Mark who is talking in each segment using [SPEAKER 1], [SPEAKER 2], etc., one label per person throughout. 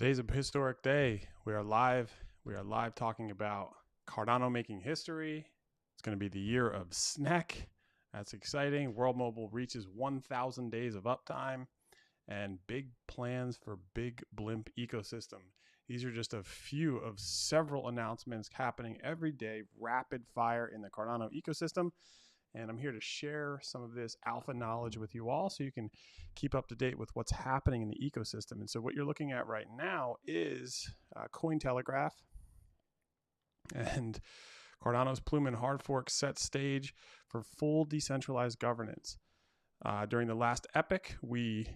[SPEAKER 1] Today's a historic day. We are live. We are live talking about Cardano making history. It's going to be the year of SNEK. That's exciting. World Mobile reaches 1,000 days of uptime and big plans for Big Blimp ecosystem. These are just a few of several announcements happening every day, rapid fire in the Cardano ecosystem. And I'm here to share some of this alpha knowledge with you all so you can keep up to date with what's happening in the ecosystem. And so what you're looking at right now is Cointelegraph and Cardano's Plume and hard fork set stage for full decentralized governance. During the last epoch, we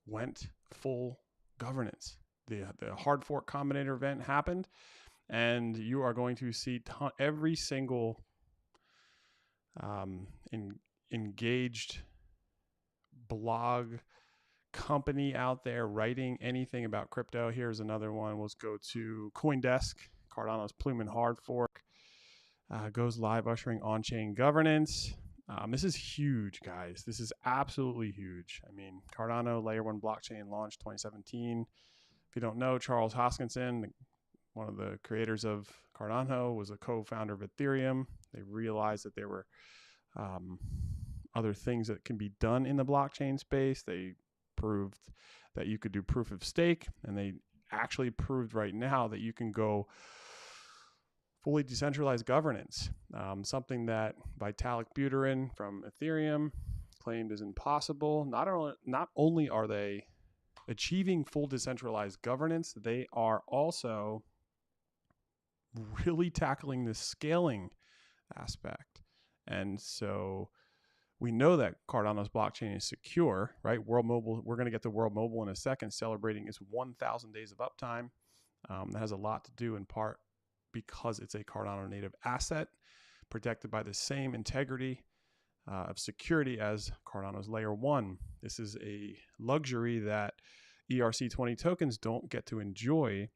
[SPEAKER 1] went full governance. The hard fork combinator event happened, and you are going to see every single engaged blog company out there writing anything about crypto. Here's another one. Let's go to CoinDesk. Cardano's Plume and hard fork goes live, ushering on-chain governance. This is huge, guys. This is absolutely huge. I mean, Cardano Layer 1 blockchain launched 2017. If you don't know, Charles Hoskinson, one of the creators of Cardano, was a co-founder of Ethereum. They realized that there were other things that can be done in the blockchain space. They proved that you could do proof of stake, and they actually proved right now that you can go fully decentralized governance, something that Vitalik Buterin from Ethereum claimed is impossible. Not only are they achieving full decentralized governance, they are also really tackling the scaling aspect. And so we know that Cardano's blockchain is secure, right? World Mobile, we're going to get to World Mobile in a second, celebrating its 1,000 days of uptime. That has a lot to do in part because it's a Cardano native asset protected by the same integrity of security as Cardano's Layer 1. This is a luxury that ERC20 tokens don't get to enjoy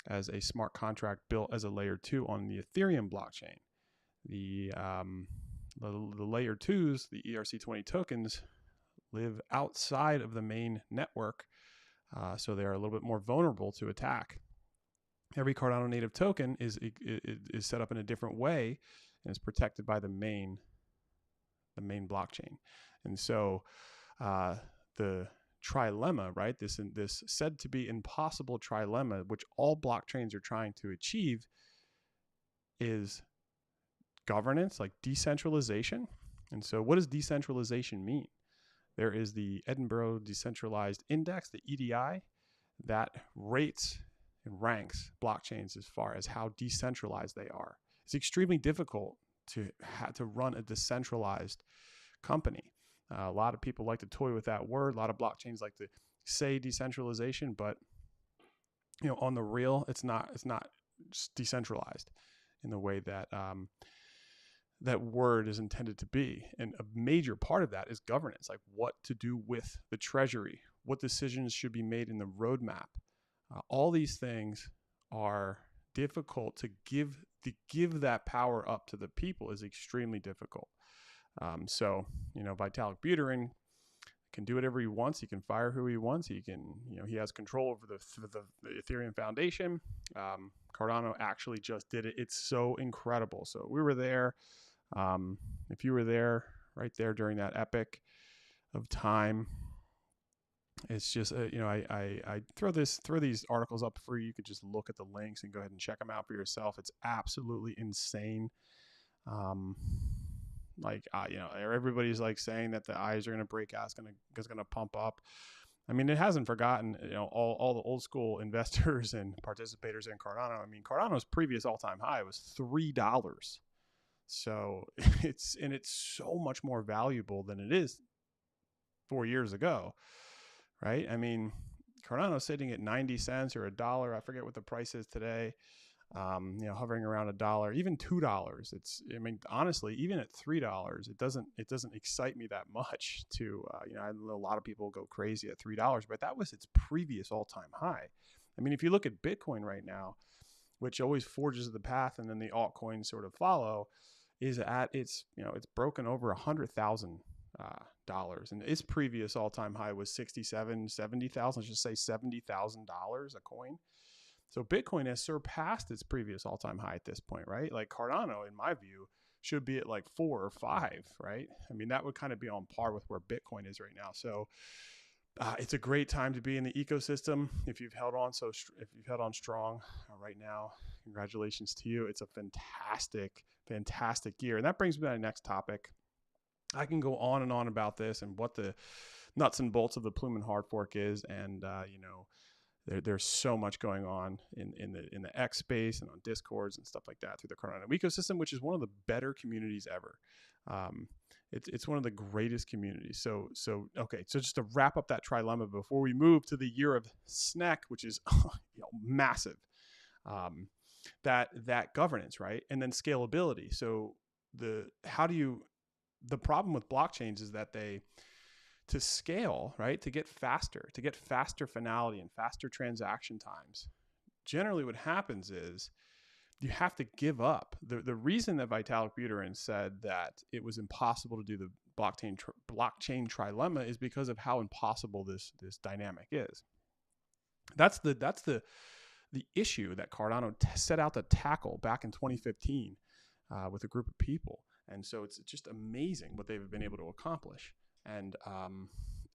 [SPEAKER 1] as a smart contract built as a Layer 2 on the Ethereum blockchain. The Layer 2s, the ERC20 tokens, live outside of the main network, so they are a little bit more vulnerable to attack. Every Cardano native token is set up in a different way and is protected by the main blockchain. And so the trilemma, right? This said to be impossible trilemma, which all blockchains are trying to achieve, is governance, like decentralization. And so what does decentralization mean? There is the Edinburgh Decentralized Index, the EDI, that rates and ranks blockchains as far as how decentralized they are. It's extremely difficult to run a decentralized company. A lot of people like to toy with that word. A lot of blockchains like to say decentralization, but on the real, it's not just decentralized in the way that that word is intended to be. And a major part of that is governance, like what to do with the treasury, what decisions should be made in the roadmap. All these things are difficult to give that power up to the people is extremely difficult. So Vitalik Buterin can do whatever he wants. He can fire who he wants. He can, he has control over the Ethereum Foundation. Cardano actually just did it. It's so incredible. So we were there. If you were there, right there during that epoch of time, it's just I throw these articles up for you. You could just look at the links and go ahead and check them out for yourself. It's absolutely insane. Everybody's like saying that the eyes are going to break out, it's going to pump up. I mean, it hasn't forgotten, all the old school investors and participators in Cardano. I mean, Cardano's previous all-time high was $3. So it's so much more valuable than it is 4 years ago, right? I mean, Cardano's sitting at 90 cents or $1. I forget what the price is today. Hovering around $1, even $2. Honestly, even at $3, it doesn't excite me that much to, I know a lot of people go crazy at $3, but that was its previous all-time high. I mean, if you look at Bitcoin right now, which always forges the path and then the altcoins sort of follow, is at it's broken over $100,000 And its previous all-time high was 70,000. Let's just say $70,000 a coin. So Bitcoin has surpassed its previous all-time high at this point, right? Like Cardano, in my view, should be at like 4 or 5, right? I mean, that would kind of be on par with where Bitcoin is right now. So it's a great time to be in the ecosystem. If you've held on strong right now, congratulations to you. It's a fantastic year. And that brings me to the next topic. I can go on and on about this and what the nuts and bolts of the Plume and hard fork is. And, there's so much going on in the X space and on Discords and stuff like that through the Cardano ecosystem, which is one of the better communities ever. It's one of the greatest communities. So just to wrap up that trilemma before we move to the year of SNEK, which is massive, that governance, right? And then scalability. So the problem with blockchains is that to scale, right, to get faster finality and faster transaction times, generally what happens is you have to give up. The reason that Vitalik Buterin said that it was impossible to do the blockchain trilemma is because of how impossible this dynamic is. That's the issue that Cardano set out to tackle back in 2015 with a group of people. And so it's just amazing what they've been able to accomplish. And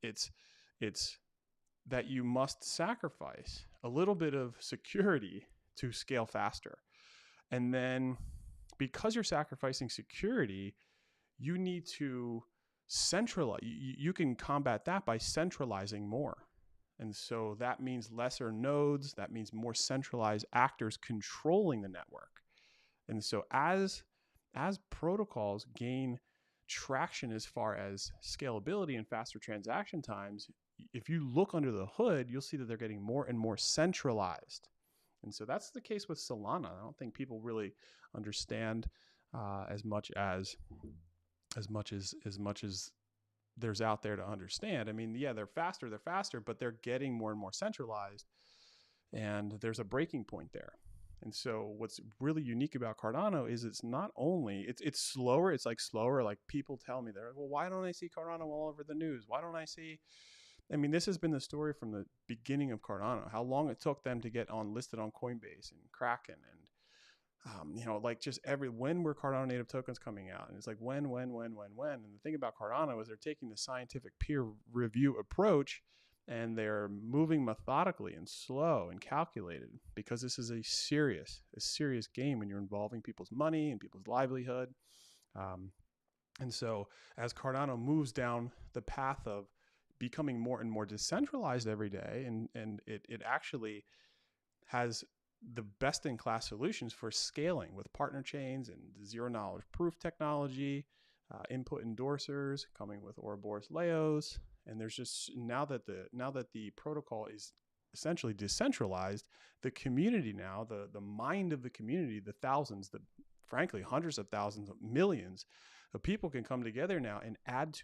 [SPEAKER 1] it's that you must sacrifice a little bit of security to scale faster. And then because you're sacrificing security, you need to centralize. You can combat that by centralizing more. And so that means lesser nodes. That means more centralized actors controlling the network. And so as protocols gain traction as far as scalability and faster transaction times, if you look under the hood, you'll see that they're getting more and more centralized. And so that's the case with Solana. I don't think people really understand as much as there's out there to understand. I mean, yeah, they're faster, but they're getting more and more centralized, and there's a breaking point there. And so what's really unique about Cardano is it's not only, it's slower. It's like slower. Like people tell me, they're like, well, why don't I see Cardano all over the news? Why don't I see, I mean, this has been the story from the beginning of Cardano, how long it took them to get listed on Coinbase and Kraken and, like just when were Cardano native tokens coming out? And it's like, when? And the thing about Cardano is they're taking the scientific peer review approach, and they're moving methodically and slow and calculated, because this is a serious game when you're involving people's money and people's livelihood. And so as Cardano moves down the path of becoming more and more decentralized every day, and it actually has the best-in-class solutions for scaling with partner chains and zero-knowledge proof technology, input endorsers coming with Ouroboros Leos. And there's just now that the protocol is essentially decentralized, the community now, the mind of the community, the thousands, frankly hundreds of thousands of millions of people can come together now and add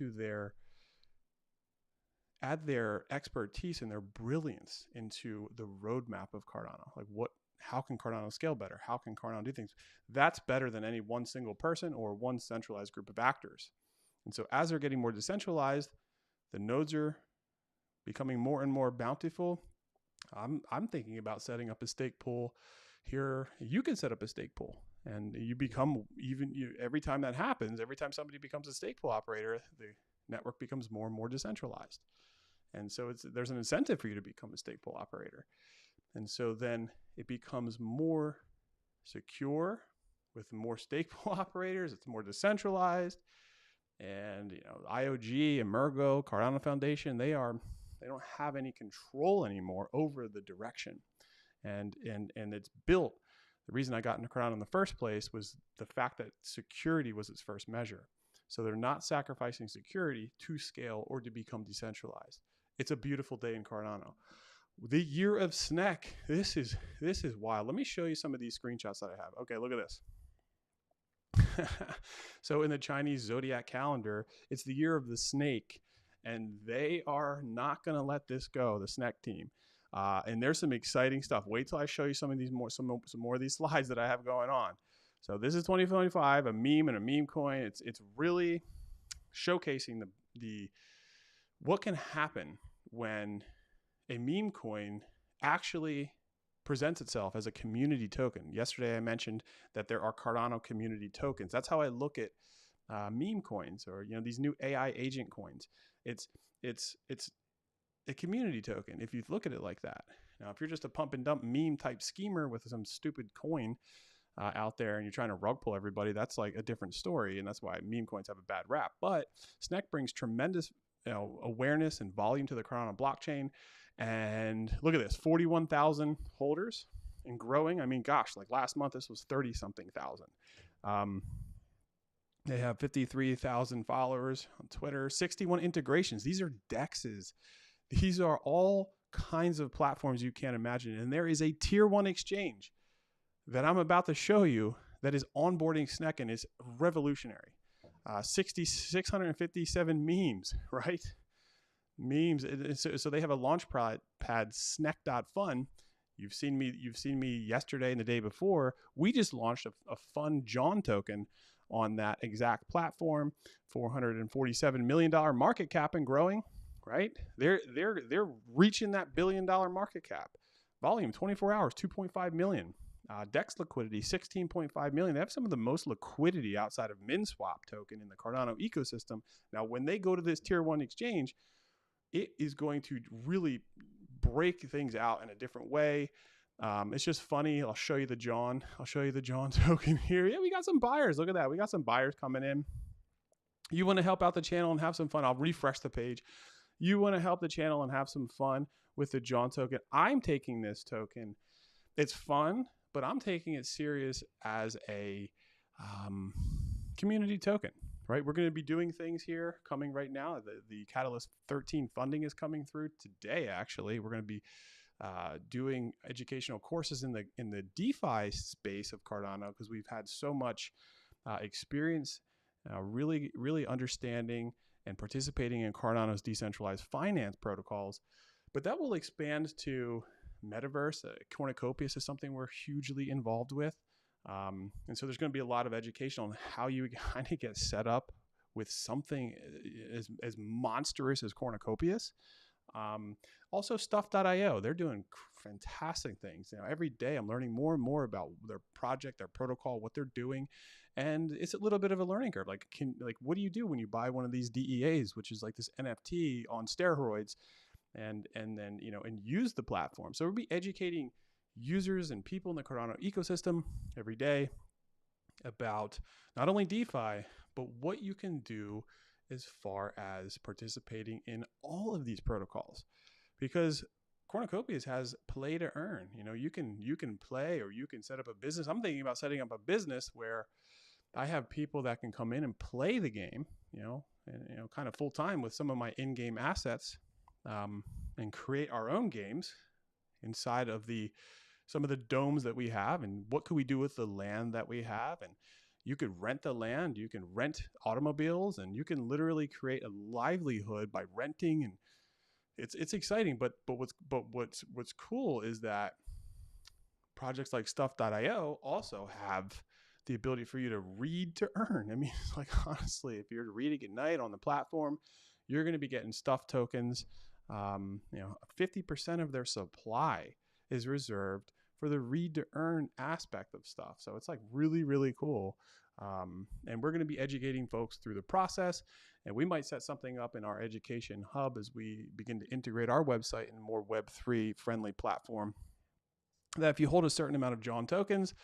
[SPEAKER 1] their expertise and their brilliance into the roadmap of Cardano. Like how can Cardano scale better? How can Cardano do things? That's better than any one single person or one centralized group of actors. And so as they're getting more decentralized, the nodes are becoming more and more bountiful. I'm thinking about setting up a stake pool here. You can set up a stake pool, and you become every time that happens, every time somebody becomes a stake pool operator, the network becomes more and more decentralized. And so there's an incentive for you to become a stake pool operator. And so then it becomes more secure with more stake pool operators. It's more decentralized. And IOG, Emergo, Cardano Foundation, they don't have any control anymore over the direction. And it's built. The reason I got into Cardano in the first place was the fact that security was its first measure. So they're not sacrificing security to scale or to become decentralized. It's a beautiful day in Cardano. The year of SNEK. This is wild. Let me show you some of these screenshots that I have. Okay, look at this. So in the Chinese zodiac calendar, it's the year of the snake, and they are not going to let this go, the SNEK team. And there's some exciting stuff. Wait till I show you some more of these slides that I have going on. So this is 2025, a meme and a meme coin. It's really showcasing what can happen when a meme coin actually presents itself as a community token. Yesterday I mentioned that there are Cardano community tokens. That's how I look at meme coins, or these new AI agent coins. It's a community token if you look at it like that. Now, if you're just a pump and dump meme type schemer with some stupid coin out there and you're trying to rug pull everybody, that's like a different story, and that's why meme coins have a bad rap. But SNEK brings tremendous awareness and volume to the Cardano blockchain. And look at this, 41,000 holders and growing. I mean, gosh, like last month, this was 30 something thousand. They have 53,000 followers on Twitter, 61 integrations. These are DEXs. These are all kinds of platforms you can't imagine. And there is a tier 1 exchange that I'm about to show you that is onboarding SNEK and is revolutionary. 657 memes, right? Memes. So they have a launch pad, SNEK.fun. You've seen me yesterday and the day before. We just launched a fun John token on that exact platform. $447 million market cap and growing, right? They're reaching that $1 billion market cap. Volume 24 hours, 2.5 million. DEX liquidity, 16.5 million. They have some of the most liquidity outside of MinSwap token in the Cardano ecosystem. Now, when they go to this tier 1 exchange, it is going to really break things out in a different way. It's just funny. I'll show you the John token here. Yeah, we got some buyers. Look at that. We got some buyers coming in. You want to help out the channel and have some fun. I'll refresh the page. You want to help the channel and have some fun with the John token. I'm taking this token. It's fun, but I'm taking it serious as a community token. Right, we're going to be doing things here coming right now. The Catalyst 13 funding is coming through today. Actually, we're going to be doing educational courses in the DeFi space of Cardano, because we've had so much experience, really understanding and participating in Cardano's decentralized finance protocols. But that will expand to Metaverse. Cornucopias is something we're hugely involved with. And so there's going to be a lot of education on how you kind of get set up with something as monstrous as Cornucopias. Also Stuff.io, they're doing fantastic things. Every day I'm learning more and more about their project, their protocol, what they're doing. And it's a little bit of a learning curve. Like what do you do when you buy one of these DEAs, which is like this NFT on steroids, and then, and use the platform. So we'll be educating users and people in the Cardano ecosystem every day about not only DeFi, but what you can do as far as participating in all of these protocols. Because Cornucopias has play to earn. You can play, or you can set up a business. I'm thinking about setting up a business where I have people that can come in and play the game, and kind of full time with some of my in-game assets, and create our own games inside of some of the domes that we have. And what could we do with the land that we have? And you could rent the land, you can rent automobiles, and you can literally create a livelihood by renting. And it's exciting. But what's cool is that projects like Stuff.io also have the ability for you to read to earn. I mean, it's like, honestly, if you're reading at night on the platform, you're going to be getting Stuff tokens. 50% of their supply is reserved for the read to earn aspect of stuff. So it's like really, really cool. And we're going to be educating folks through the process, and we might set something up in our education hub as we begin to integrate our website in a more Web3 friendly platform, that if you hold a certain amount of John tokens,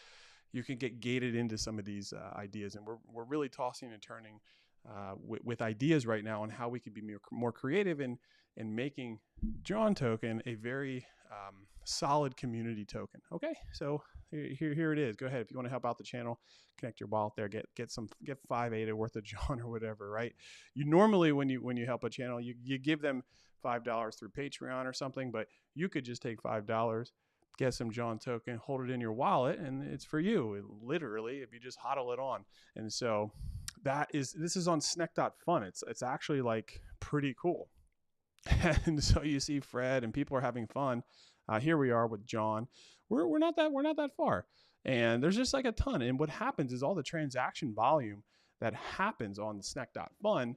[SPEAKER 1] you can get gated into some of these ideas. And we're really tossing and turning with ideas right now on how we could be more creative in making John token a very solid community token. Okay, so here it is. Go ahead, if you want to help out the channel, connect your wallet there, get 5 ADA worth of John or whatever, right? You normally, when you help a channel, you give them $5 through Patreon or something, but you could just take $5, get some John token, hold it in your wallet, and it's for you, literally, if you just hodl it on. And so this is on SNEK.fun. It's actually like pretty cool. And so you see Fred and people are having fun. Here we are with John. We're not that far, and there's just like a ton. And what happens is all the transaction volume that happens on the SNEK.fun,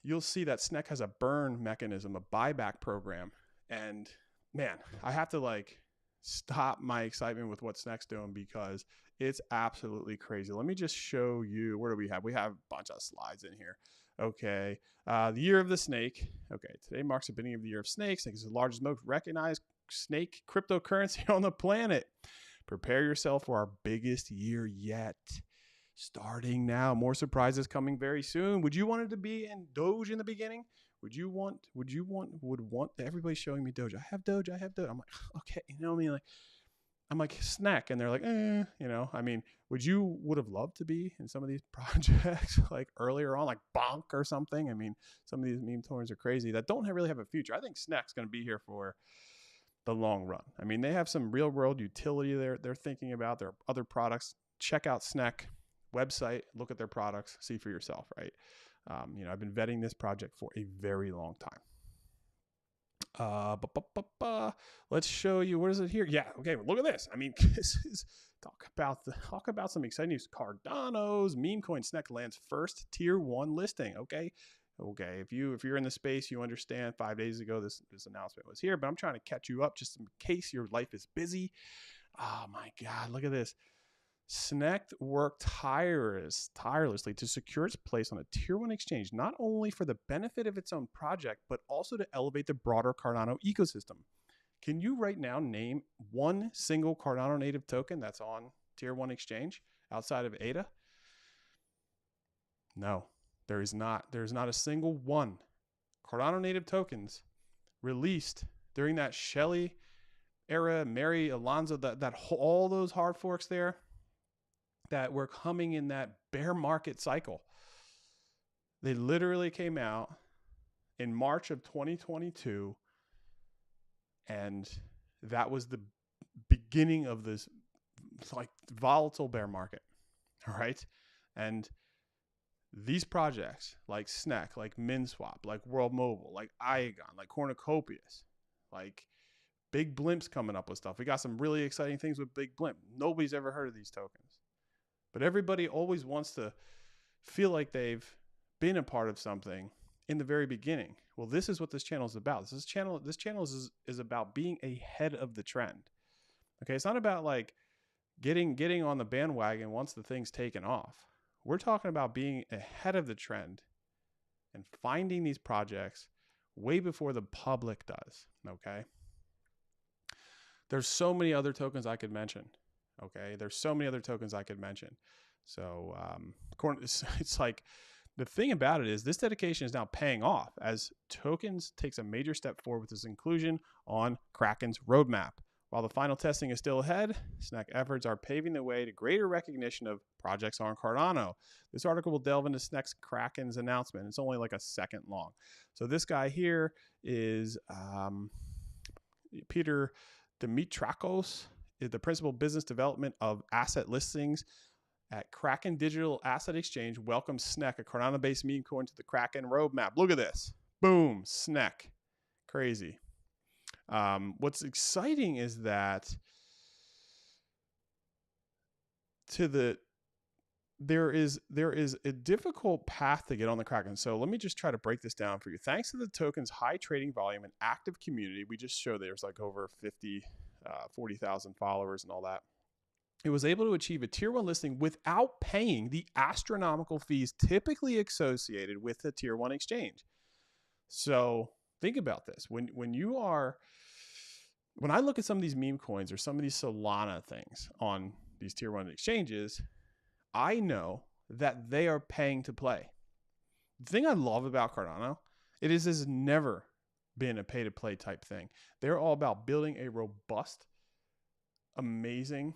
[SPEAKER 1] you'll see that SNEK has a burn mechanism, a buyback program. And man, I have to like stop my excitement with what SNEK's doing because it's absolutely crazy. Let me just show you. Where do we have? We have a bunch of slides in here. Okay. The year of the snake. Okay. Today marks the beginning of the year of snakes. Snake is the largest, most recognized snake cryptocurrency on the planet. Prepare yourself for our biggest year yet. Starting now. More surprises coming very soon. Would you want it to be in Doge in the beginning? Would want everybody showing me Doge? I have Doge. I'm like, okay, you know what I mean? Like, I'm like SNEK, and they're like, you know, I mean, would have loved to be in some of these projects like earlier on, like Bonk or something. I mean, some of these meme coins are crazy that don't really have a future. I think SNEK's going to be here for the long run. I mean, they have some real world utility they're thinking about. There are other products. Check out SNEK website, look at their products, see for yourself, right? You know, I've been vetting this project for a very long time. Let's show you. What is it here? Yeah. Okay. Look at this. I mean, this is talk about some exciting news. Cardano's meme coin SNEK lands first tier 1 listing. Okay. If you're in the space, you understand 5 days ago this announcement was here, but I'm trying to catch you up just in case your life is busy. Oh my God, look at this. SNEK worked tirelessly to secure its place on a tier 1 exchange, not only for the benefit of its own project, but also to elevate the broader Cardano ecosystem. Can you right now name one single Cardano native token that's on tier 1 exchange outside of ADA? No, there is not. There's not a single one. Cardano native tokens released during that Shelley era, Mary, Alonzo, all those hard forks there that were coming in that bear market cycle. They literally came out in March of 2022, and that was the beginning of this like volatile bear market. All right. And these projects like SNEK, like MinSwap, like World Mobile, like Iagon, like Cornucopias, like Big Blimp's coming up with stuff. We got some really exciting things with Big Blimp. Nobody's ever heard of these tokens. But everybody always wants to feel like they've been a part of something in the very beginning. Well, this is what this channel is about. This channel is about being ahead of the trend. Okay, it's not about like getting on the bandwagon once the thing's taken off. We're talking about being ahead of the trend and finding these projects way before the public does. Okay, there's so many other tokens I could mention. Okay, there's so many other tokens I could mention. So it's like the thing about it is this dedication is now paying off as tokens takes a major step forward with its inclusion on Kraken's roadmap. While the final testing is still ahead, SNEK efforts are paving the way to greater recognition of projects on Cardano. This article will delve into SNEK's Kraken's announcement. It's only like a second long. So this guy here is Peter Dimitrakos, is the principal business development of asset listings at Kraken Digital Asset Exchange. Welcomes SNEK, a Cardano-based meme coin, to the Kraken roadmap. Look at this. Boom, SNEK. Crazy. What's exciting is that there is a difficult path to get on the Kraken. So let me just try to break this down for you. Thanks to the token's high trading volume and active community, we just showed there's like over 40,000 followers and all that. It was able to achieve a tier 1 listing without paying the astronomical fees typically associated with the tier 1 exchange. So think about this. When I look at some of these meme coins or some of these Solana things on these tier 1 exchanges, I know that they are paying to play. The thing I love about Cardano, it has never been a pay to play type thing. They're all about building a robust, amazing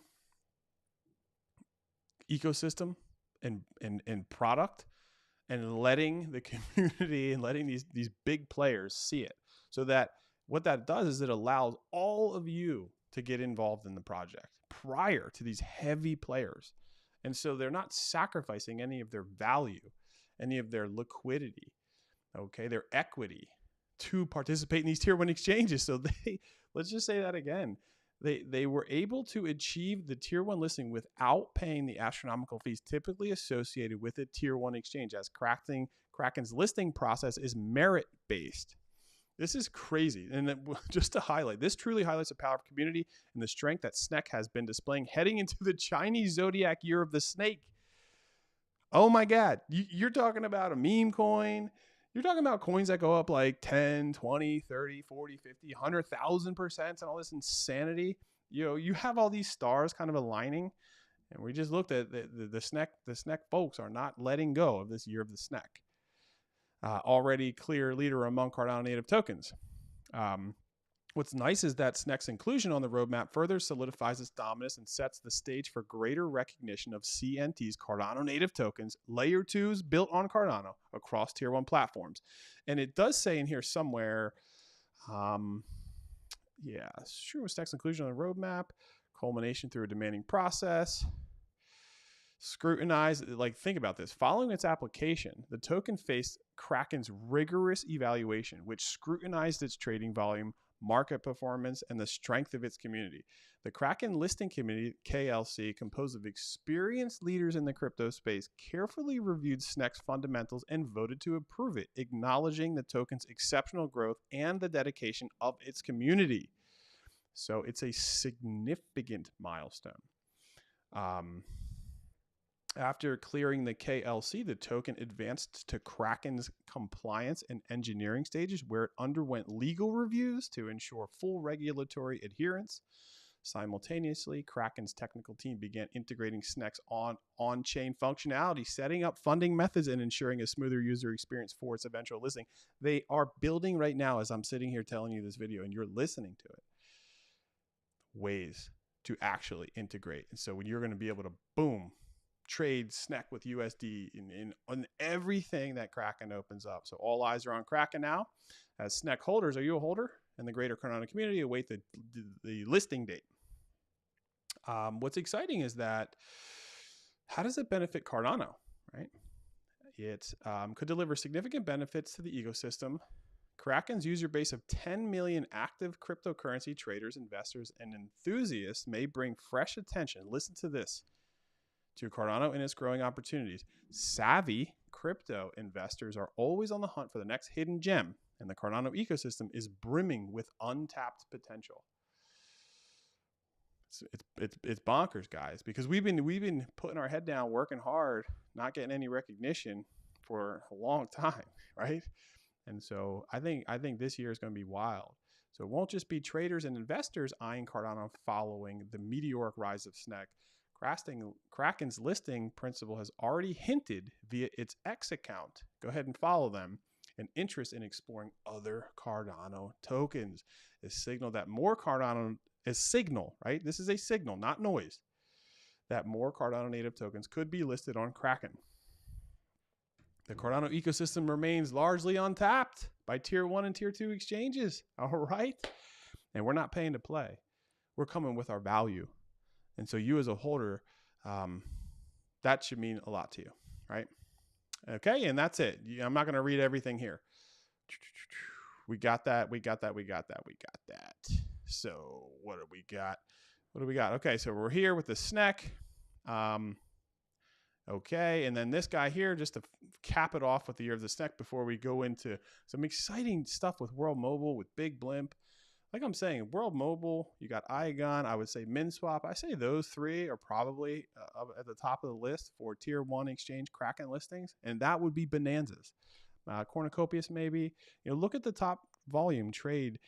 [SPEAKER 1] ecosystem and product, and letting the community and letting these big players see it. So that what that does is it allows all of you to get involved in the project prior to these heavy players. And so they're not sacrificing any of their value, any of their liquidity, okay, their equity to participate in these tier 1 exchanges. So let's just say that again. They were able to achieve the tier 1 listing without paying the astronomical fees typically associated with a tier 1 exchange, as Kraken's listing process is merit-based. This is crazy. And just to highlight, this truly highlights the power of community and the strength that SNEK has been displaying heading into the Chinese zodiac year of the snake. Oh my God. You're talking about a meme coin. You're talking about coins that go up like 10, 20, 30, 40, 50, 100,000% and all this insanity. You have all these stars kind of aligning. And we just looked at the SNEK. The SNEK folks are not letting go of this year of the SNEK. Already clear leader among Cardano native tokens. What's nice is that SNEK's inclusion on the roadmap further solidifies its dominance and sets the stage for greater recognition of CNT's Cardano native tokens, layer 2s built on Cardano across tier 1 platforms. And it does say in here somewhere, sure, SNEK's inclusion on the roadmap, culmination through a demanding process. Scrutinized, like think about this. Following its application, the token faced Kraken's rigorous evaluation, which scrutinized its trading volume, market performance, and the strength of its community. The Kraken listing committee, KLC, composed of experienced leaders in the crypto space, carefully reviewed SNEK's fundamentals and voted to approve it, acknowledging the token's exceptional growth and the dedication of its community. So it's a significant milestone. After clearing the KLC, the token advanced to Kraken's compliance and engineering stages, where it underwent legal reviews to ensure full regulatory adherence. Simultaneously, Kraken's technical team began integrating SNEK's on-chain functionality, setting up funding methods, and ensuring a smoother user experience for its eventual listing. They are building right now, as I'm sitting here telling you this video and you're listening to it, ways to actually integrate. And so when you're going to be able to, boom, trade SNEK with USD on everything that Kraken opens up. So all eyes are on Kraken now. As SNEK holders, are you a holder? And the greater Cardano community await the listing date. What's exciting is that how does it benefit Cardano, right? It could deliver significant benefits to the ecosystem. Kraken's user base of 10 million active cryptocurrency traders, investors, and enthusiasts may bring fresh attention. Listen to this. To Cardano and its growing opportunities. Savvy crypto investors are always on the hunt for the next hidden gem, and the Cardano ecosystem is brimming with untapped potential. It's bonkers, guys, because we've been putting our head down, working hard, not getting any recognition for a long time, right? And so I think this year is going to be wild. So it won't just be traders and investors eyeing Cardano following the meteoric rise of SNEK. Kraken's listing principle has already hinted via its X account, go ahead and follow them, an interest in exploring other Cardano tokens. A signal that more Cardano, right? This is a signal, not noise, that more Cardano native tokens could be listed on Kraken. The Cardano ecosystem remains largely untapped by tier 1 and tier 2 exchanges, all right? And we're not paying to play. We're coming with our value. And so you as a holder, that should mean a lot to you, right? Okay, and that's it. I'm not going to read everything here. We got that. So what do we got? Okay, so we're here with the SNEK. Okay, and then this guy here, just to cap it off with the year of the SNEK before we go into some exciting stuff with World Mobile, with Big Blimp. Like I'm saying, World Mobile, you got Igon, I would say MinSwap. I say those three are probably at the top of the list for tier 1 exchange Kraken listings, and that would be bonanzas. Cornucopias maybe. Look at the top volume traded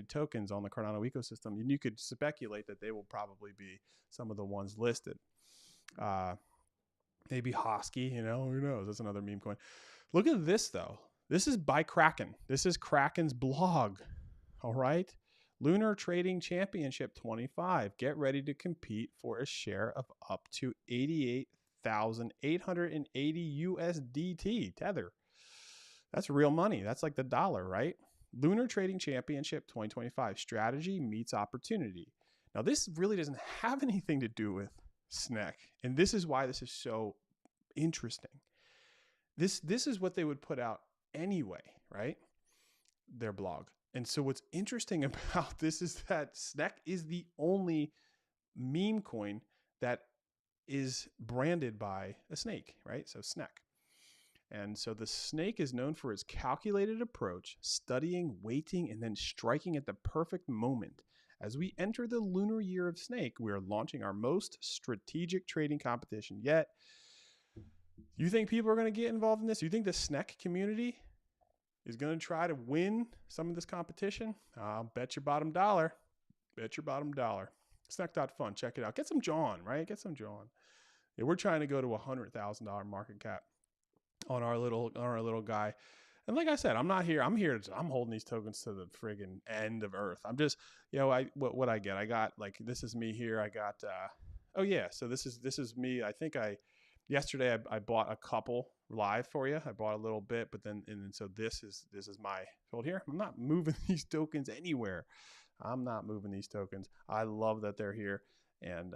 [SPEAKER 1] tokens on the Cardano ecosystem, and you could speculate that they will probably be some of the ones listed. Maybe Hosky, who knows? That's another meme coin. Look at this, though. This is by Kraken. This is Kraken's blog, all right? Lunar Trading Championship 25. Get ready to compete for a share of up to 88,880 USDT Tether. That's real money. That's like the dollar, right? Lunar Trading Championship 2025. Strategy meets opportunity. Now, this really doesn't have anything to do with SNEK, and this is why this is so interesting. This is what they would put out anyway, right? Their blog. And so what's interesting about this is that SNEK is the only meme coin that is branded by a snake, right? So SNEK. And so the SNEK is known for its calculated approach, studying, waiting, and then striking at the perfect moment. As we enter the lunar year of SNEK, we are launching our most strategic trading competition yet. You think people are going to get involved in this? You think the SNEK community is going to try to win some of this competition? I'll bet your bottom dollar. Bet your bottom dollar. SNEK.fun. Check it out. Get some John, right? Get some John. Yeah, we're trying to go to $100,000 market cap on our little guy. And like I said, I'm not here. I'm holding these tokens to the friggin' end of Earth. I'm just, what I get. I got, like, this is me here. I got, so this is me. I think yesterday I bought a couple live for you. I bought a little bit, but then so this is my hold here. I'm not moving these tokens anywhere. I'm not moving these tokens. I love that they're here. And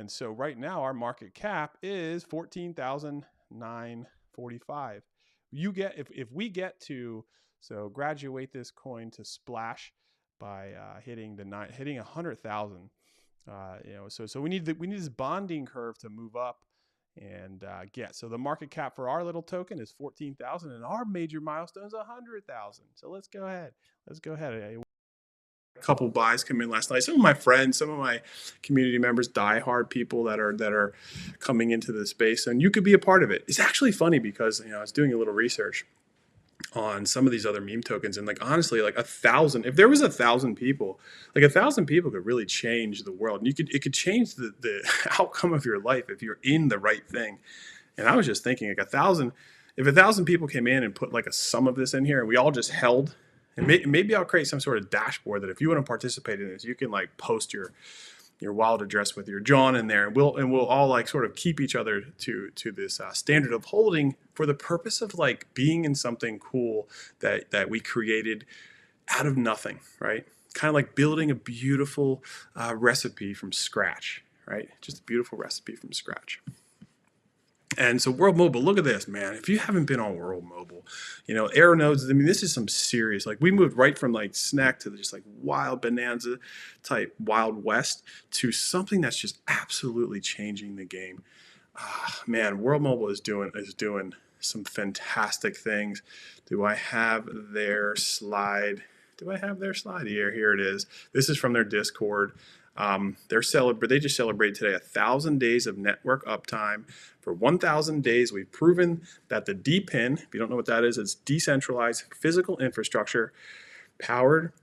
[SPEAKER 1] so right now our market cap is 14,945. You get, if we get to, so graduate this coin to splash by hitting 100,000. So we need this bonding curve to move up and get. So the market cap for our little token is 14,000, and our major milestone is 100,000. So let's go ahead. A couple buys come in last night. Some of my friends, some of my community members, diehard people that are coming into the space, and you could be a part of it. It's actually funny because I was doing a little research on some of these other meme tokens, and like honestly, like 1,000. If there was 1,000 people, like 1,000 people could really change the world, and it could change the outcome of your life if you're in the right thing. And I was just thinking, like 1,000. If 1,000 people came in and put like a sum of this in here, and we all just held. And maybe I'll create some sort of dashboard that if you want to participate in this, you can like post your wild address with your John in there, and we'll all like sort of keep each other to this standard of holding for the purpose of like being in something cool that we created out of nothing, right? Kind of like building a beautiful recipe from scratch, right? Just a beautiful recipe from scratch. And so World Mobile, look at this, man. If you haven't been on World Mobile, Air nodes, I mean, this is some serious, like we moved right from like SNEK to just like wild bonanza type Wild West to something that's just absolutely changing the game. Man, World Mobile is doing some fantastic things. Do I have their slide? Here it is. This is from their Discord. They just celebrated today 1,000 days of network uptime. For 1,000 days, we've proven that the DPIN, if you don't know what that is, it's decentralized physical infrastructure, powered,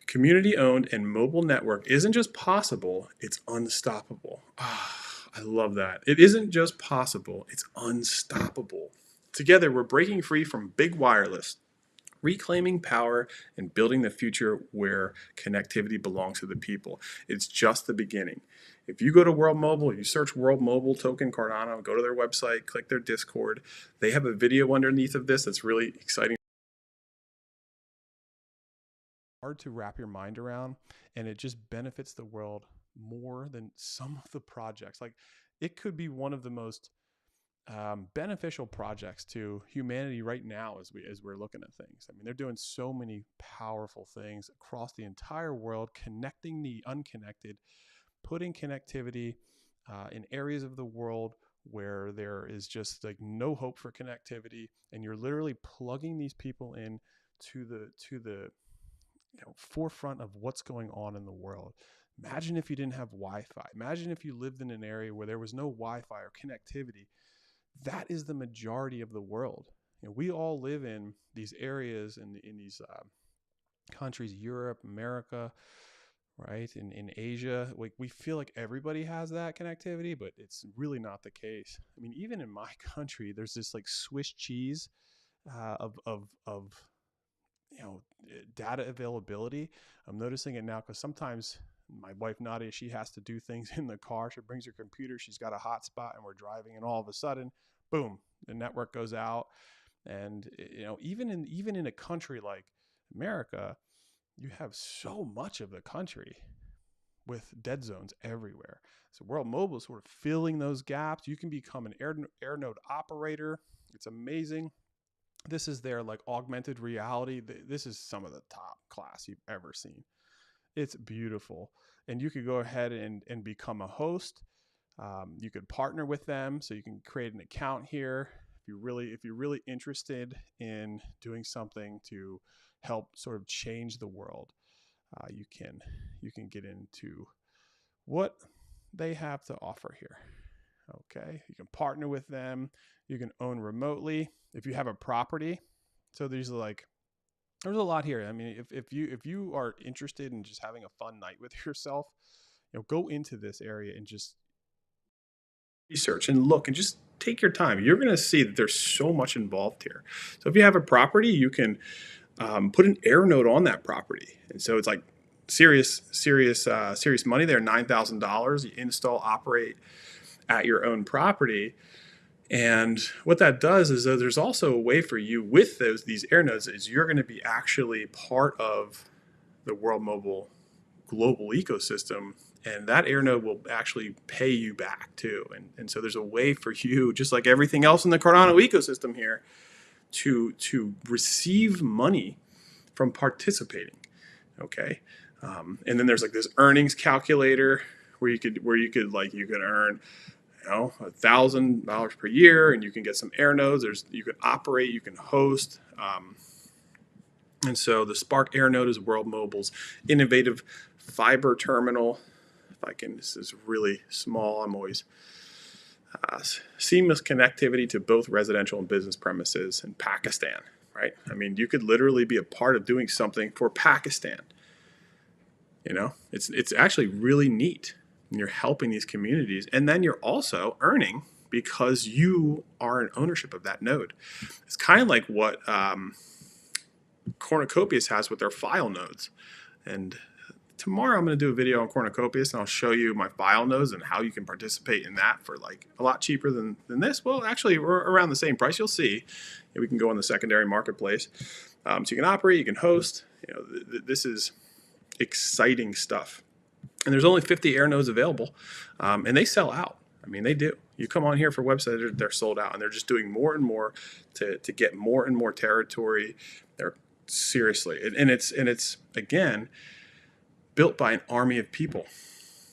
[SPEAKER 1] community-owned, and mobile network isn't just possible, it's unstoppable. I love that. It isn't just possible, it's unstoppable. Together, we're breaking free from big wireless, reclaiming power, and building the future where connectivity belongs to the people. It's just the beginning. If you go to World Mobile, you search World Mobile token Cardano, go to their website, click their Discord. They have a video underneath of this that's really exciting. Hard to wrap your mind around, and it just benefits the world more than some of the projects. Like, it could be one of the most beneficial projects to humanity right now as we're looking at things. I mean, they're doing so many powerful things across the entire world, connecting the unconnected, putting connectivity in areas of the world where there is just like no hope for connectivity, and you're literally plugging these people in to the forefront of what's going on in the world. Imagine if you didn't have Wi-Fi. Imagine if you lived in an area where there was no Wi-Fi or connectivity. That is the majority of the world. We all live in these areas in these countries, Europe, America, right? In Asia, like we feel like everybody has that connectivity, but it's really not the case. I mean, even in my country, there's this like Swiss cheese of data availability. I'm noticing it now because sometimes my wife Nadia, she has to do things in the car. She brings her computer, she's got a hotspot, and we're driving, and all of a sudden, boom, the network goes out. And even in a country like America, you have so much of the country with dead zones everywhere. So World Mobile is sort of filling those gaps. You can become an air node operator. It's amazing. This is their like augmented reality. This is some of the top class you've ever seen. It's beautiful. And you could go ahead and become a host. You could partner with them. So you can create an account here. If you're really interested in doing something to help sort of change the world, you can get into what they have to offer here. Okay, you can partner with them. You can own remotely if you have a property. So there's a lot here. I mean, if you are interested in just having a fun night with yourself, go into this area and just research and look and just take your time. You're going to see that there's so much involved here. So if you have a property, you can put an air node on that property, and so it's like serious money there. $9,000. You install, operate at your own property. And what that does is there's also a way for you with these air nodes is you're going to be actually part of the World Mobile global ecosystem, and that air node will actually pay you back too. And so there's a way for you, just like everything else in the Cardano ecosystem here, to receive money from participating. Okay, and then there's like this earnings calculator where you could earn $1,000 per year, and you can get some air nodes. You can operate, you can host, and so the Spark Air Node is World Mobile's innovative fiber terminal. This is really small. I'm always seamless connectivity to both residential and business premises in Pakistan. Right? I mean, you could literally be a part of doing something for Pakistan. It's actually really neat. And you're helping these communities, and then you're also earning because you are in ownership of that node. It's kind of like what Cornucopias has with their file nodes. And tomorrow I'm going to do a video on Cornucopias, and I'll show you my file nodes and how you can participate in that for like a lot cheaper than this. Well, actually, we're around the same price. You'll see. We can go on the secondary marketplace. So you can operate, you can host. This is exciting stuff. And there's only 50 air nodes available, and they sell out. I mean, they do. You come on here for websites, they're sold out, and they're just doing more and more to get more and more territory. They're seriously, and it's again built by an army of people.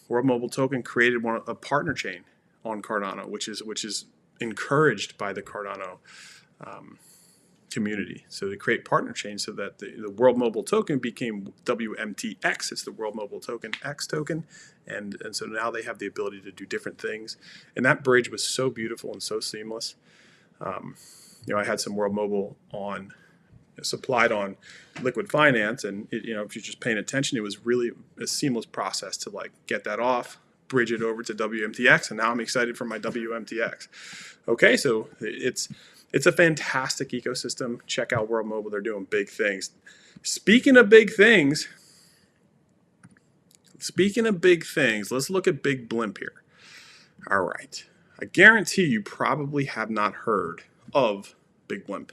[SPEAKER 1] World Mobile Token created a partner chain on Cardano, which is encouraged by the Cardano community. So they create partner chains so that the World Mobile Token became WMTX. It's the World Mobile Token X token. And so now they have the ability to do different things. And that bridge was so beautiful and so seamless. I had some World Mobile supplied on Liquid Finance. And if you're just paying attention, it was really a seamless process to get that off, bridge it over to WMTX. And now I'm excited for my WMTX. Okay, so it's a fantastic ecosystem. Check out World Mobile. They're doing big things. Speaking of big things, let's look at Big Blimp here. All right. I guarantee you probably have not heard of Big Blimp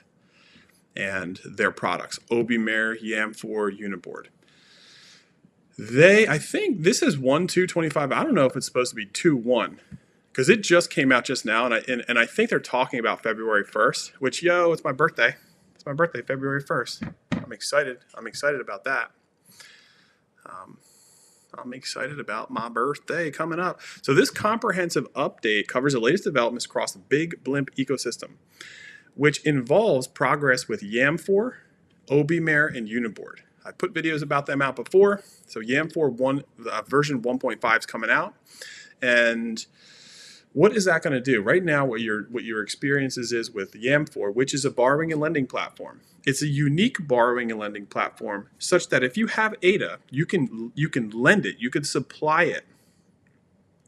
[SPEAKER 1] and their products, Obimare, Yam4, Uniboard. I think this is 1/2/25. I don't know if it's supposed to be 2/1. Because it just came out just now, and I think they're talking about February 1st, which, it's my birthday. It's my birthday, February 1st. I'm excited. I'm excited about that. I'm excited about my birthday coming up. So this comprehensive update covers the latest developments across the Big Blimp ecosystem, which involves progress with Yam4, Obimare, and Uniboard. I put videos about them out before. So Yam4 version 1.5 is coming out, and what is that going to do? Right now, what your experiences is with Yam4, which is a borrowing and lending platform. It's a unique borrowing and lending platform such that if you have ADA, you can lend it, you can supply it,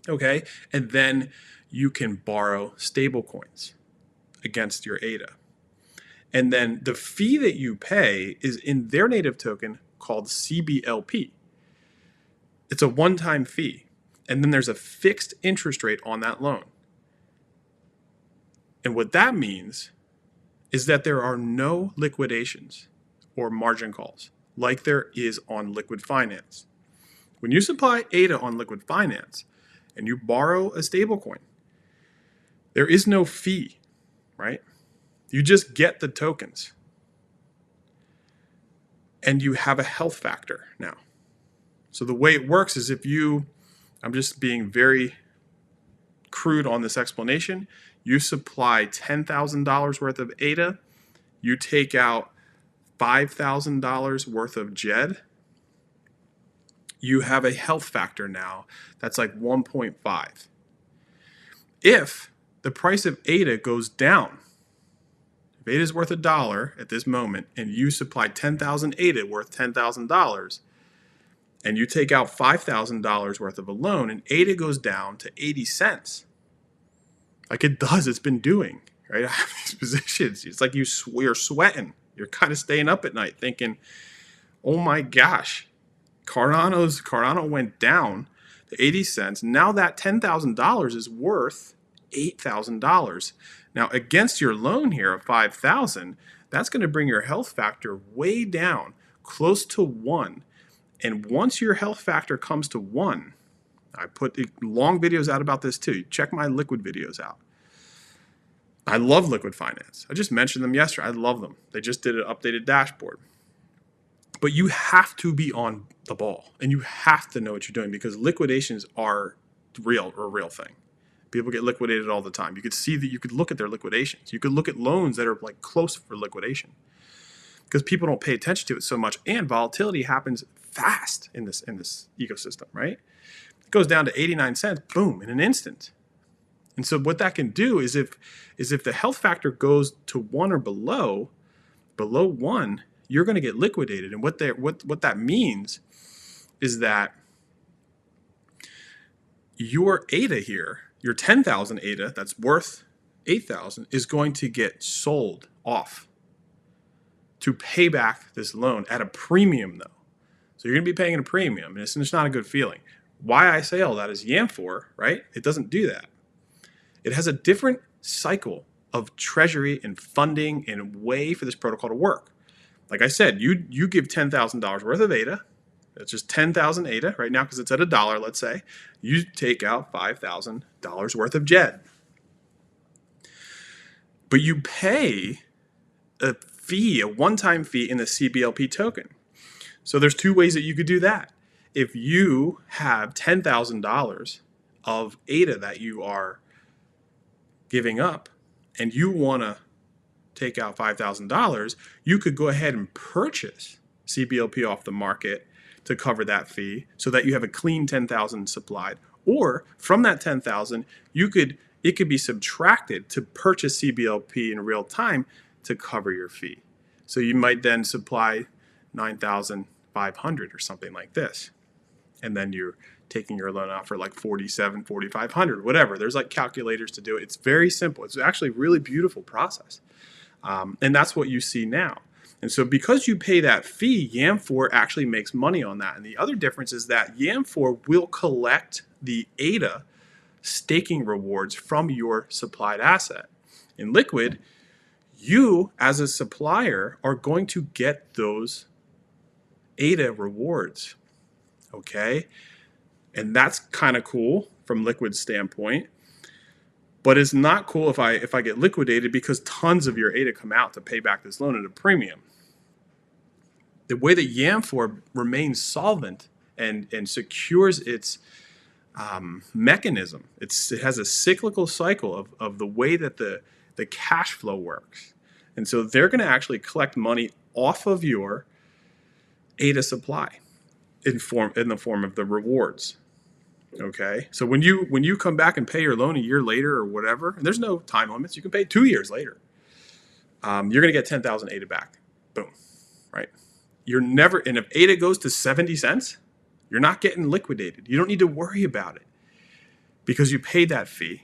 [SPEAKER 1] okay, and then you can borrow stable coins against your ADA. And then the fee that you pay is in their native token called CBLP. It's a one-time fee. And then there's a fixed interest rate on that loan. And what that means is that there are no liquidations or margin calls like there is on Liquid Finance. When you supply ADA on Liquid Finance and you borrow a stablecoin, there is no fee, right? You just get the tokens. And you have a health factor now. So the way it works is I'm just being very crude on this explanation. You supply $10,000 worth of ADA, you take out $5,000 worth of JED, you have a health factor now that's like 1.5. If the price of ADA goes down, if ADA is worth $1 at this moment and you supply 10,000 ADA worth $10,000 and you take out $5,000 worth of a loan and ADA goes down to 80 cents, like it does, it's been doing, right? I have these positions. It's like you're sweating. You're kind of staying up at night thinking, oh my gosh, Cardano went down to 80 cents. Now that $10,000 is worth $8,000. Now against your loan here of $5,000, that's going to bring your health factor way down, close to 1. And once your health factor comes to 1, I put long videos out about this too. Check my liquid videos out. I love liquid finance. I just mentioned them yesterday. I love them. They just did an updated dashboard. But you have to be on the ball and you have to know what you're doing because liquidations are a real thing. People get liquidated all the time. You could see that, you could look at their liquidations. You could look at loans that are like close for liquidation because people don't pay attention to it so much, and volatility happens fast in this ecosystem, right? It goes down to 89 cents, boom, in an instant. And so what that can do is if the health factor goes to 1 or below 1, you're going to get liquidated. And what that means is that your ADA here, your 10,000 ADA that's worth 8,000 is going to get sold off to pay back this loan at a premium though. So you're going to be paying a premium, and it's just not a good feeling. Why I say all that is YAM4, right? It doesn't do that. It has a different cycle of treasury and funding and way for this protocol to work. Like I said, you give $10,000 worth of ADA. That's just 10,000 ADA right now because it's at $1, let's say. You take out $5,000 worth of JED. But you pay a fee, a one-time fee in the CBLP token. So there's two ways that you could do that. If you have $10,000 of ADA that you are giving up and you want to take out $5,000, you could go ahead and purchase CBLP off the market to cover that fee so that you have a clean 10,000 supplied. Or from that 10,000, it could be subtracted to purchase CBLP in real time to cover your fee. So you might then supply 9,500 or something like this. And then you're taking your loan out for like 47, 4,500, whatever. There's like calculators to do it. It's very simple. It's actually a really beautiful process. And that's what you see now. And so because you pay that fee, YAM4 actually makes money on that. And the other difference is that YAM4 will collect the ADA staking rewards from your supplied asset. In Liquid, you as a supplier are going to get those ADA rewards. Okay? And that's kind of cool from Liquid's standpoint. But it's not cool if I get liquidated because tons of your ADA come out to pay back this loan at a premium. The way that YAM4 remains solvent and secures its mechanism, it has a cyclical cycle of the way that the cash flow works. And so they're going to actually collect money off of your ADA supply in the form of the rewards. Okay, so when you come back and pay your loan a year later or whatever, and there's no time limits, you can pay 2 years later. You're going to get 10,000 ADA back. Boom, right? You're never, and if ADA goes to 70 cents, you're not getting liquidated. You don't need to worry about it because you paid that fee.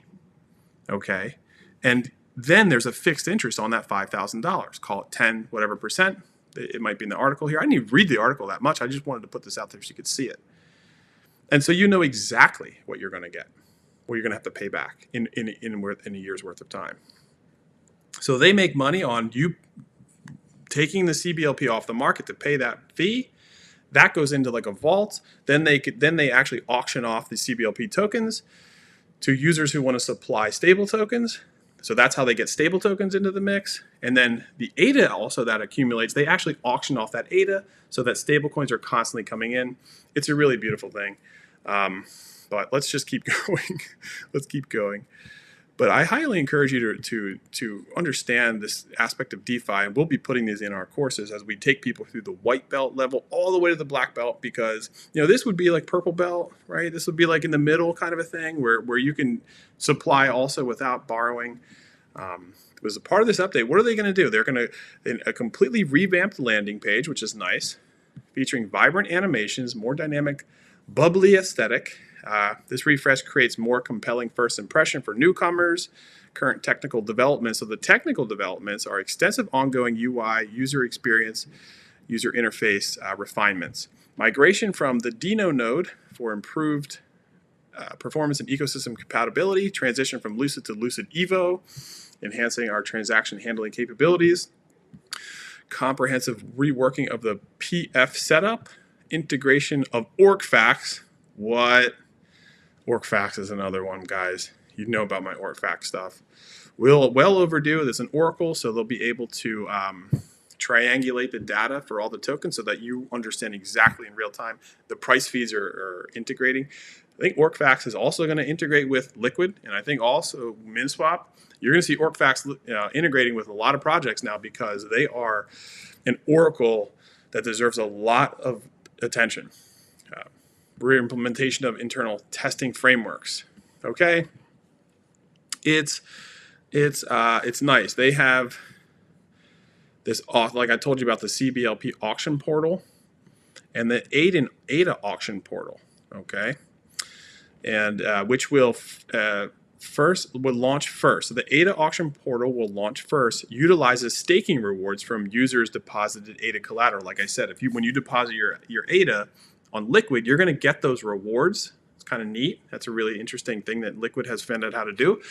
[SPEAKER 1] Okay, and then there's a fixed interest on that $5,000. Call it 10 whatever percent. It might be in the article here. I didn't even read the article that much. I just wanted to put this out there so you could see it. And so you know exactly what you're going to get, what you're going to have to pay back in a year's worth of time. So they make money on you taking the CBLP off the market to pay that fee. That goes into like a vault. Then they actually auction off the CBLP tokens to users who want to supply stable tokens. So that's how they get stable tokens into the mix. And then the ADA also that accumulates, they actually auction off that ADA so that stable coins are constantly coming in. It's a really beautiful thing. But let's just keep going. Let's keep going. But I highly encourage you to understand this aspect of DeFi, and we'll be putting these in our courses as we take people through the white belt level all the way to the black belt, because this would be like purple belt, right? This would be like in the middle kind of a thing where you can supply also without borrowing. As a part of this update, what are they going to do? They're going to a completely revamped landing page, which is nice, featuring vibrant animations, more dynamic, bubbly aesthetic. This refresh creates more compelling first impression for newcomers. Current technical developments. So the technical developments are extensive ongoing UI, user experience, user interface refinements. Migration from the Dino node for improved performance and ecosystem compatibility. Transition from Lucid to Lucid Evo, enhancing our transaction handling capabilities. Comprehensive reworking of the PF setup. Integration of OrcFax. What? OrcFax is another one, guys. You know about my OrcFax stuff. Well overdue. There's an Oracle, so they'll be able to triangulate the data for all the tokens so that you understand exactly in real time. The price feeds are integrating. I think OrcFax is also going to integrate with Liquid, and I think also MinSwap. You're going to see OrcFax integrating with a lot of projects now, because they are an Oracle that deserves a lot of attention. Re-implementation of internal testing frameworks. Okay, it's nice. They have this, like I told you about, the CBLP auction portal and the ADA auction portal. Okay, and which will launch first. So the ADA auction portal will launch first. Utilizes staking rewards from users deposited ADA collateral. Like I said, when you deposit your ADA on Liquid, you're going to get those rewards. It's kind of neat. That's a really interesting thing that Liquid has found out how to do.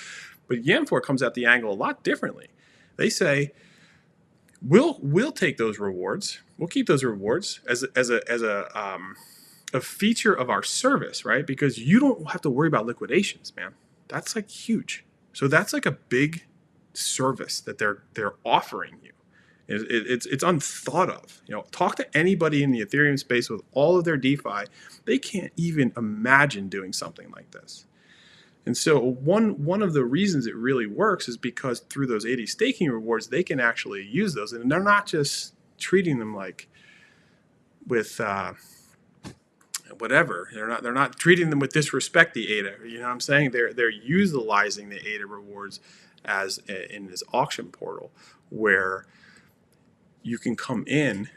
[SPEAKER 1] But Yam4 comes at the angle a lot differently. They say, we'll take those rewards. We'll keep those rewards as a feature of our service, right? Because you don't have to worry about liquidations, man. That's like huge. So that's like a big service that they're offering you. It's unthought of. Talk to anybody in the Ethereum space with all of their DeFi. They can't even imagine doing something like this. And so one of the reasons it really works is because through those 80 staking rewards, they can actually use those, and they're not just treating them like with whatever. They're not treating them with disrespect. The ADA, you know what I'm saying? They're utilizing the ADA rewards as in this auction portal, where you can come in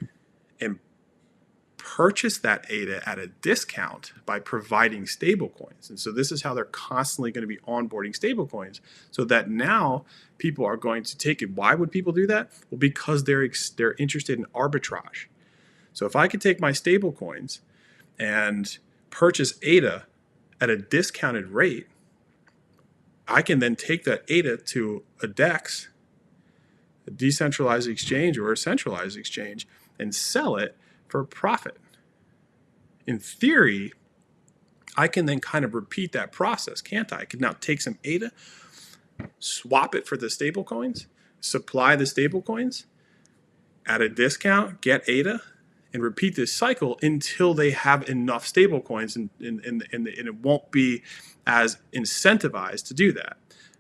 [SPEAKER 1] and purchase that ADA at a discount by providing stablecoins. And so this is how they're constantly going to be onboarding stablecoins, so that now people are going to take it. Why would people do that? Well, because they're interested in arbitrage. So if I could take my stablecoins and purchase ADA at a discounted rate, I can then take that ADA to a DEX, a decentralized exchange or a centralized exchange, and sell it for profit. In theory, I can then kind of repeat that process, can't I? I can now take some ADA, swap it for the stable coins, supply the stable coins at a discount, get ADA, and repeat this cycle until they have enough stable coins, and it won't be as incentivized to do that.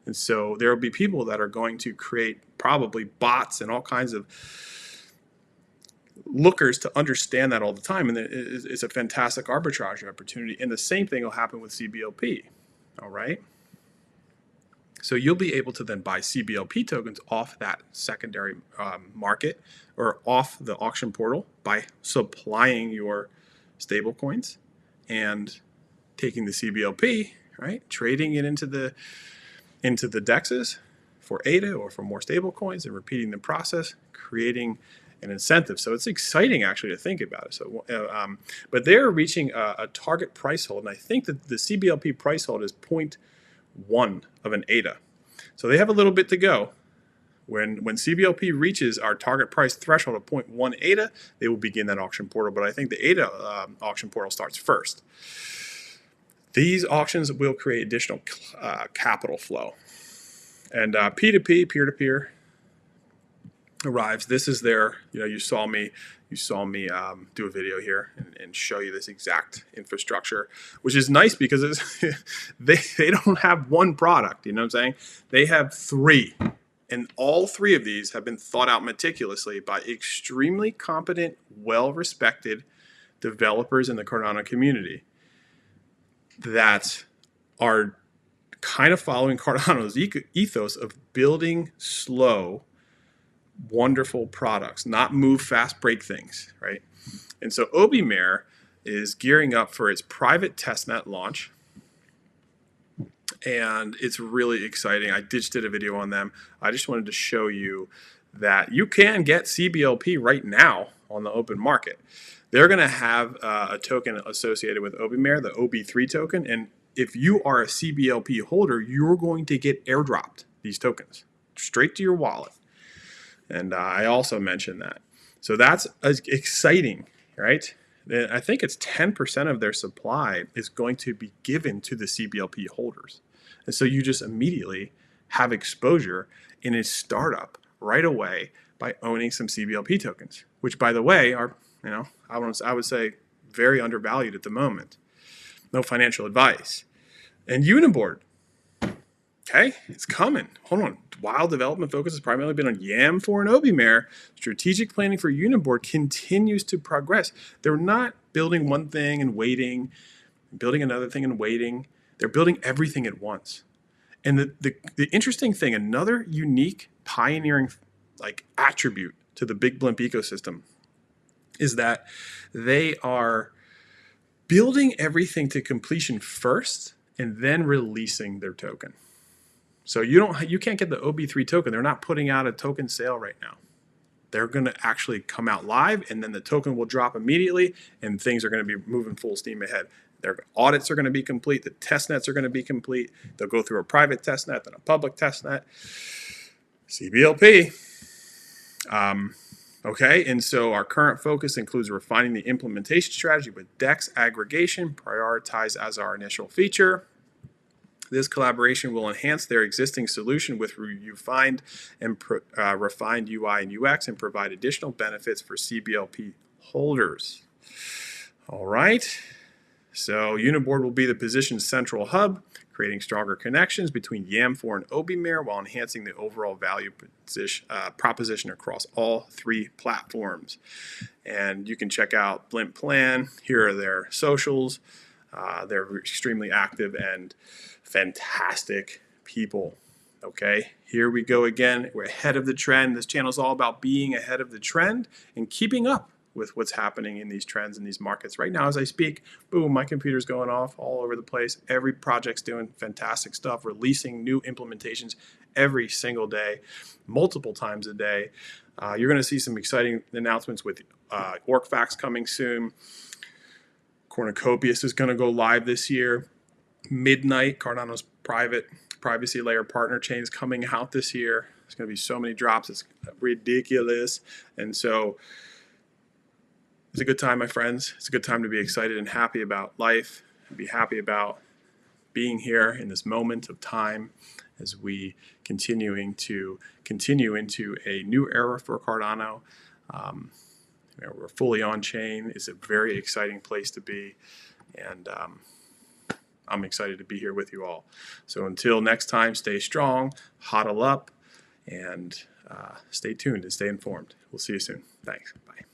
[SPEAKER 1] And so there will be people that are going to create probably bots and all kinds of lookers to understand that all the time. And it's a fantastic arbitrage opportunity. And the same thing will happen with CBLP. All right. So you'll be able to then buy CBLP tokens off that secondary market or off the auction portal by supplying your stable coins and taking the CBLP, right? Trading it into the DEXs for ADA or for more stable coins and repeating the process, creating an incentive. So it's exciting actually to think about it. So, but they're reaching a target price hold, and I think that the CBLP price hold is 0.1 of an ADA. So they have a little bit to go. When CBLP reaches our target price threshold of 0.1 ADA, they will begin that auction portal. But I think the ADA auction portal starts first. These auctions will create additional capital flow. And P2P, peer-to-peer, arrives. This is their, you saw me do a video here and show you this exact infrastructure, which is nice because they don't have one product, you know what I'm saying? They have three, and all three of these have been thought out meticulously by extremely competent, well-respected developers in the Cardano community that are kind of following Cardano's ethos of building slow, wonderful products, not move fast, break things, right? And so ObiMare is gearing up for its private testnet launch, and it's really exciting. I just did a video on them. I just wanted to show you that you can get CBLP right now on the open market. They're going to have a token associated with ObiMare, the OB3 token, and if you are a CBLP holder, you're going to get airdropped these tokens straight to your wallet. And I also mentioned that. So that's exciting, right? I think it's 10% of their supply is going to be given to the CBLP holders. And so you just immediately have exposure in a startup right away by owning some CBLP tokens, which, by the way, are, I would say very undervalued at the moment. No financial advice. And Uniboard, okay, it's coming. Hold on. While development focus has primarily been on YAM4 and ObiMare, strategic planning for Uniboard continues to progress. They're not building one thing and waiting, building another thing and waiting. They're building everything at once. And the interesting thing, another unique pioneering attribute to the Big Blimp ecosystem is that they are building everything to completion first and then releasing their token. So you can't get the OB3 token. They're not putting out a token sale right now. They're going to actually come out live, and then the token will drop immediately, and things are going to be moving full steam ahead. Their audits are going to be complete. The test nets are going to be complete. They'll go through a private test net, then a public test net. CBLP. Okay, and so our current focus includes refining the implementation strategy with DEX aggregation, prioritized as our initial feature. This collaboration will enhance their existing solution with refined UI and UX and provide additional benefits for CBLP holders. All right. So Uniboard will be the position's central hub, creating stronger connections between YAM4 and ObiMare while enhancing the overall value proposition across all three platforms. And you can check out Blimp Plan. Here are their socials. They're extremely active and fantastic people. Okay, here we go again. We're ahead of the trend. This channel is all about being ahead of the trend and keeping up with what's happening in these trends in these markets. Right now, as I speak, boom, my computer's going off all over the place. Every project's doing fantastic stuff, releasing new implementations every single day, multiple times a day. You're going to see some exciting announcements with OrcFax coming soon. Cornucopias is going to go live this year. Midnight, Cardano's privacy layer partner chain is coming out this year. There's going to be so many drops. It's ridiculous. And so it's a good time, my friends. It's a good time to be excited and happy about life, and be happy about being here in this moment of time as we continue into a new era for Cardano. We're fully on chain. It's a very exciting place to be, and I'm excited to be here with you all. So until next time, stay strong, hodl up, and stay tuned and stay informed. We'll see you soon. Thanks. Bye.